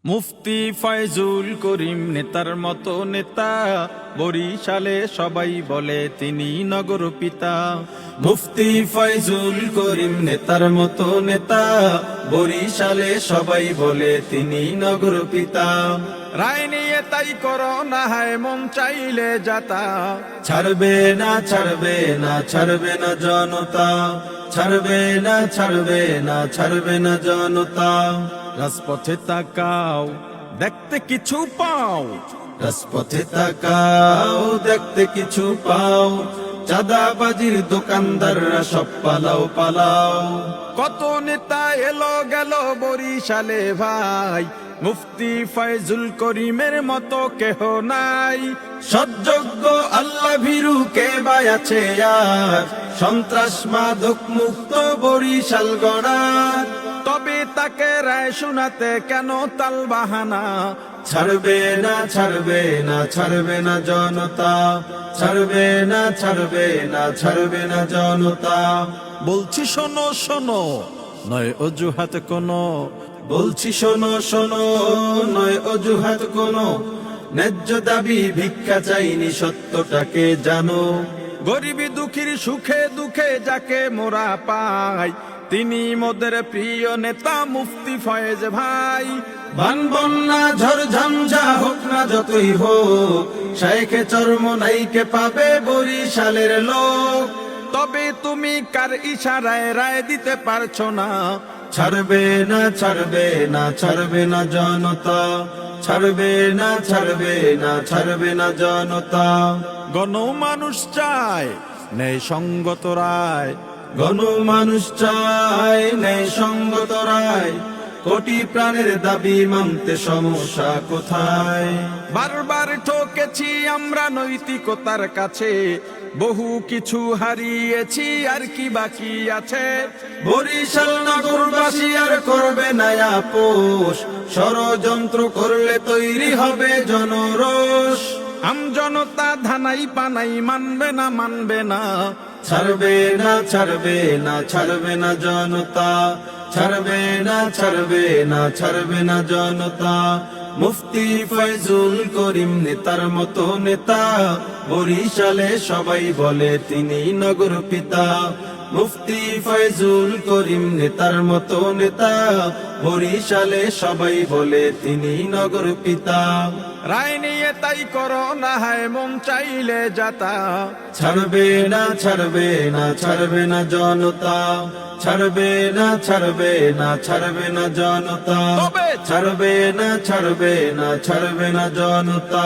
মুফতি ফয়জুল করিম নেতার মতো নেতা, বরিশালে সবাই বলে তিনি নগর পিতা। মুফতি ফয়জুল করিম নেতার মতো নেতা, বরিশালে সবাই বলে তিনি নগর পিতা। রায় নিয়ে তাই করো না হায় মন চাইলে যাতা, ছাড়বে না ছাড়বে না ছাড়বে না জনতা, ছাড়বে না ছাড়বে না ছাড়বে না জনতা। রাজপথে তাকাও দেখতে কিছু পাও, রাজপথে তাকাও দেখতে কিছু পাও, চাঁদাবাজির দোকানদাররা সব পালাও পালাও। কত নেতা এলো গেল বরিশালে ভাই, মুফতি ফয়জুল করিমের মতো কেহ নাই। সৎযোগ্য আল্লাহ ভীরু কে বা আছে আর, সন্ত্রাস মাদক মুক্ত বরিশাল গড়ার। তবে তাকে রায় শোনাতে কেন তাল বাহানা, ছাড়বে না ছাড়বে না ছাড়বে না জনতা, ছাড়বে না ছাড়বে না ছাড়বে না জনতা। বলছি শোনো শোনো নয় অজুহাত কোনো, বলছি শোনো শোনো নয় অজুহাত কোনো, ন্যায্য দাবি ভিক্ষা চাইনি সত্যটাকে জানো। গরিবী দুঃখীর সুখে দুঃখে যাকে মোরা পাই, তিনি মোদের প্রিয় নেতা মুফতি ফয়েজ ভাই। বান বন্যা ঝড় ঝঞ্ঝা হোক না যতই হোক, শাইখে চরমোনাইকে পাবে বরিশালের লোক। তবে তুমি কার ইশারায় রায় দিতে পারছো না, ছাড়বে না ছাড়বে না ছাড়বে না জনতা, ছাড়বে না ছাড়বে না ছাড়বে না জনতা। গণমানুষ চায় ন্যায় সঙ্গত রায়, গণমানুষ চায় ন্যায় সঙ্গত রায়, কোটি প্রাণের দাবি মানতে সমস্যা কোথায়। বারবার ঠকেছি আমরা নৈতিকতার কাছে, বহু কিছু হারিয়েছি আর কি বাকি আছে। বরিশাল নগরবাসী আর করবে না আপোষ, ষড়যন্ত্র করলে তৈরি হবে জনরোষ। আমজনতা ধানাই পানাই মানবে না মানবে না, ছাড়বে না ছাড়বে না ছাড়বে না জনতা, ছাড়বে না ছাড়বে না ছাড়বে না জনতা। মুফতি ফয়জুল করিম নেতার মতো নেতা, বরিশালে সবাই বলে তিনি নগর পিতা। মুফতি ফয়জুল করিম নেতার মতো নেতা, বরিশালে সবাই বলে তিনি নগর পিতা। রায় নিয়ে তাই করো না হায় মন চাইলে যাতা, ছাড়বে না ছাড়বে না ছাড়বে না জনতা, ছাড়বে না ছাড়বে না ছাড়বে না জনতা, ছাড়বে না ছাড়বে না ছাড়বে না জনতা।